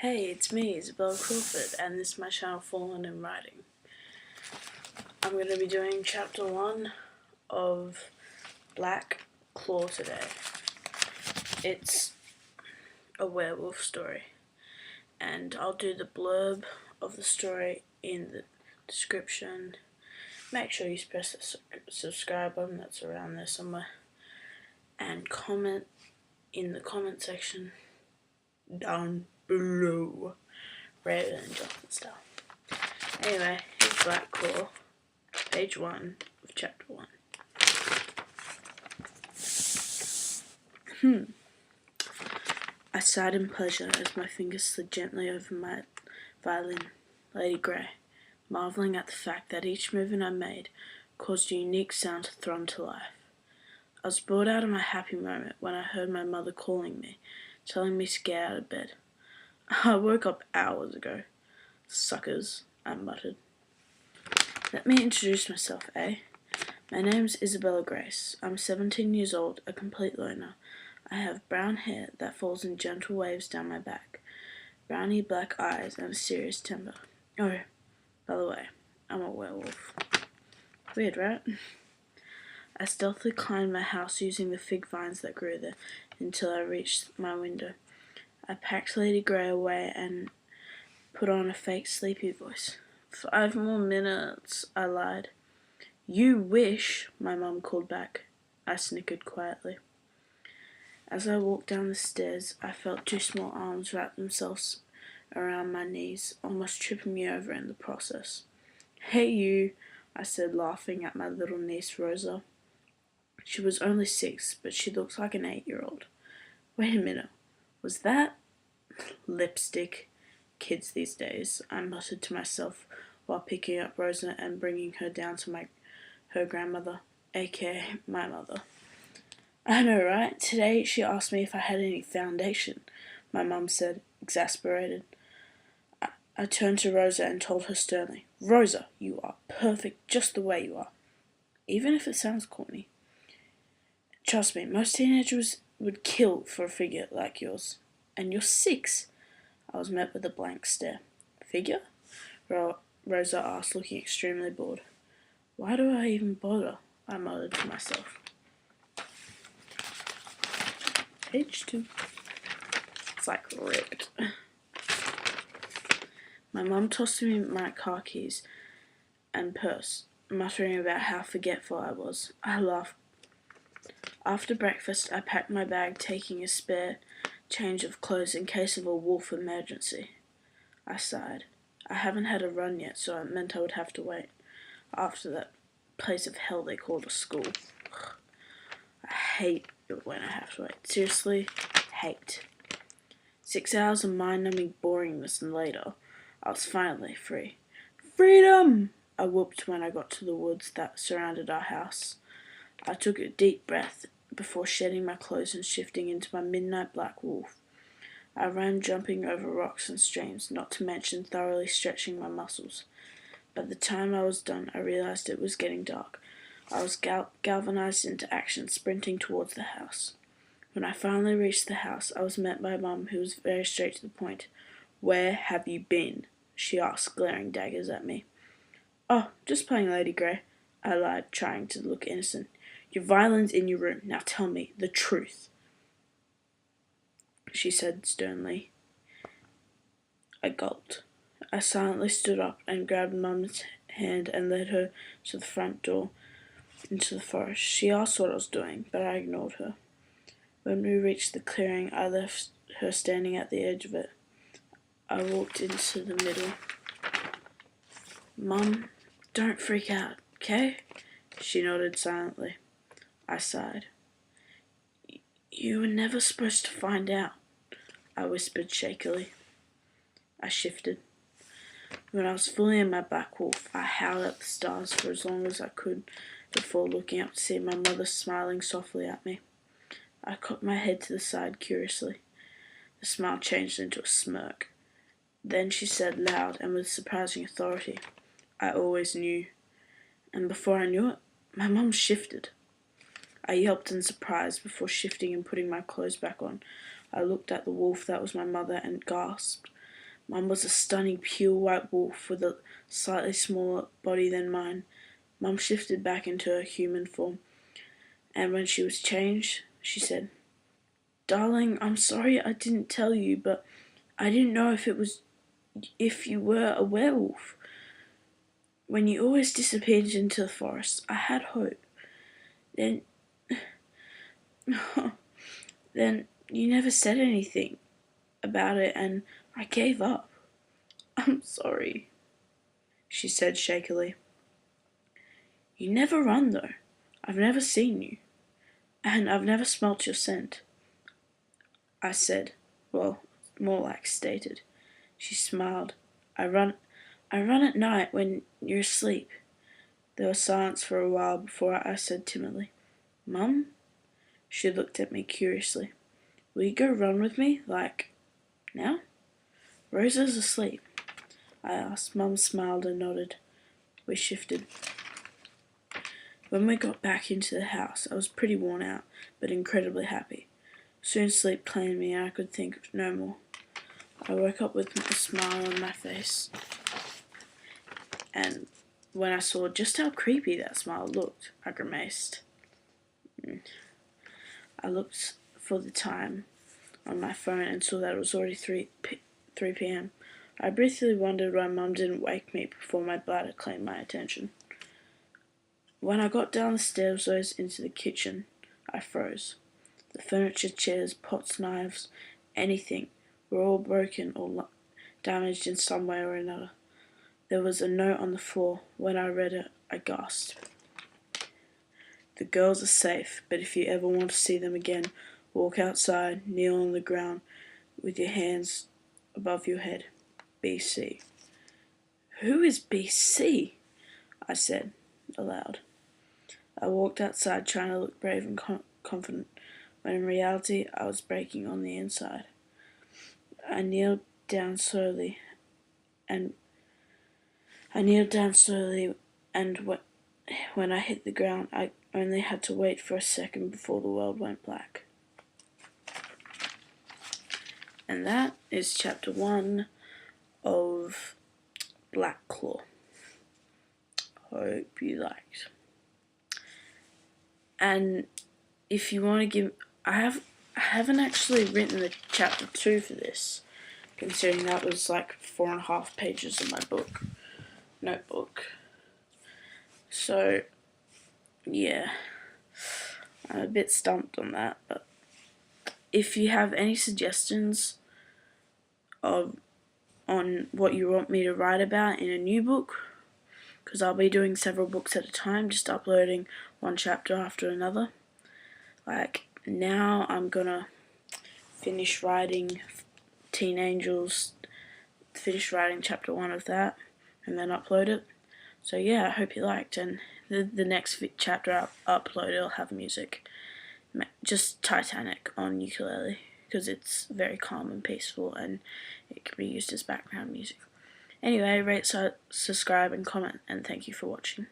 Hey, it's me, Isabella Crawford, and this is my channel Fallen in Writing. I'm going to be doing chapter 1 of Black Claw today. It's a werewolf story, and I'll do the blurb of the story in the description. Make sure you press the subscribe button that's around there somewhere, and comment in the comment section down below, rather than Jonathan style. Anyway, here's Black Claw, page 1 of chapter 1. I sighed in pleasure as my fingers slid gently over my violin, Lady Grey, marvelling at the fact that each movement I made caused a unique sound to thrum to life. I was bored out of my happy moment when I heard my mother calling me, telling me to get out of bed. I woke up hours ago. Suckers, I muttered. Let me introduce myself, eh? My name's Isabella Grace. I'm 17 years old, a complete loner. I have brown hair that falls in gentle waves down my back, browny black eyes, and a serious temper. Oh, by the way, I'm a werewolf. Weird, right? I stealthily climbed my house using the fig vines that grew there until I reached my window. I packed Lady Grey away and put on a fake sleepy voice. 5 more minutes, I lied. You wish, my mum called back. I snickered quietly. As I walked down the stairs, I felt 2 small arms wrap themselves around my knees, almost tripping me over in the process. Hey you, I said, laughing at my little niece Rosa. She was only 6, but she looked like an 8-year-old. Wait a minute, was that lipstick? Kids these days, I muttered to myself while picking up Rosa and bringing her down to her grandmother, aka my mother. I know, right? Today she asked me if I had any foundation, my mum said, exasperated. I turned to Rosa and told her sternly, Rosa, you are perfect just the way you are, even if it sounds corny. Trust me, most teenagers would kill for a figure like yours. And you're 6. I was met with a blank stare. Figure? Rosa asked, looking extremely bored. Why do I even bother? I muttered to myself. Page 2. It's like ripped. My mum tossed me my car keys and purse, muttering about how forgetful I was. I laughed. After breakfast, I packed my bag, taking a spare change of clothes in case of a wolf emergency. I sighed. I haven't had a run yet, so it meant I would have to wait. After that place of hell they called a school. I hate it when I have to wait. Seriously, hate. 6 hours of mind-numbing boringness, and later, I was finally free. Freedom! I whooped when I got to the woods that surrounded our house. I took a deep breath before shedding my clothes and shifting into my midnight black wolf. I ran, jumping over rocks and streams, not to mention thoroughly stretching my muscles. By the time I was done, I realized it was getting dark. I was galvanized into action, sprinting towards the house. When I finally reached the house, I was met by Mum, who was very straight to the point. Where have you been? She asked, glaring daggers at me. Oh, just playing Lady Grey, I lied, trying to look innocent. Your violin's in your room. Now tell me the truth, she said sternly. I gulped. I silently stood up and grabbed Mum's hand and led her to the front door into the forest. She asked what I was doing, but I ignored her. When we reached the clearing, I left her standing at the edge of it. I walked into the middle. Mum, don't freak out, okay? She nodded silently. I sighed. You were never supposed to find out, I whispered shakily. I shifted. When I was fully in my black wolf, I howled at the stars for as long as I could before looking up to see my mother smiling softly at me. I cocked my head to the side curiously. The smile changed into a smirk. Then she said loud and with surprising authority, I always knew. And before I knew it, my mum shifted. I yelped in surprise before shifting and putting my clothes back on. I looked at the wolf that was my mother and gasped. Mum was a stunning pure white wolf with a slightly smaller body than mine. Mum shifted back into her human form, and when she was changed, she said, "Darling, I'm sorry I didn't tell you, but I didn't know if you were a werewolf. When you always disappeared into the forest, I had hope. Then, then you never said anything about it, and I gave up. I'm sorry," she said shakily. "You never run, though. I've never seen you, and I've never smelt your scent," I said. Well, more like stated. She smiled. I run at night when you're asleep." There was silence for a while before I said timidly, "Mum?" She looked at me curiously. "Will you go run with me, like, now?" "Rosa's asleep," I asked. Mum smiled and nodded. We shifted. When we got back into the house, I was pretty worn out, but incredibly happy. Soon sleep claimed me and I could think of no more. I woke up with a smile on my face, and when I saw just how creepy that smile looked, I grimaced. I looked for the time on my phone and saw that it was already 3 p.m. I briefly wondered why Mum didn't wake me before my bladder claimed my attention. When I got down the stairs into the kitchen, I froze. The furniture, chairs, pots, knives, anything, were all broken or damaged in some way or another. There was a note on the floor. When I read it, I gasped. "The girls are safe, but if you ever want to see them again, walk outside, kneel on the ground with your hands above your head. BC." "Who is BC?" I said aloud. I walked outside trying to look brave and confident, when in reality I was breaking on the inside. I kneeled down slowly, and when I hit the ground, I only had to wait for a second before the world went black. And that is chapter 1 of Black Claw. Hope you liked. And if you want to give, I haven't actually written the chapter 2 for this, considering that was like 4.5 pages of my notebook. So, yeah, I'm a bit stumped on that, but if you have any suggestions on what you want me to write about in a new book, because I'll be doing several books at a time, just uploading one chapter after another. Like, now I'm gonna finish writing Teen Angels, finish writing chapter 1 of that, and then upload it. So yeah, I hope you liked, and the next chapter I upload, it'll have music. Just Titanic on ukulele, because it's very calm and peaceful, and it can be used as background music. Anyway, rate, subscribe, and comment, and thank you for watching.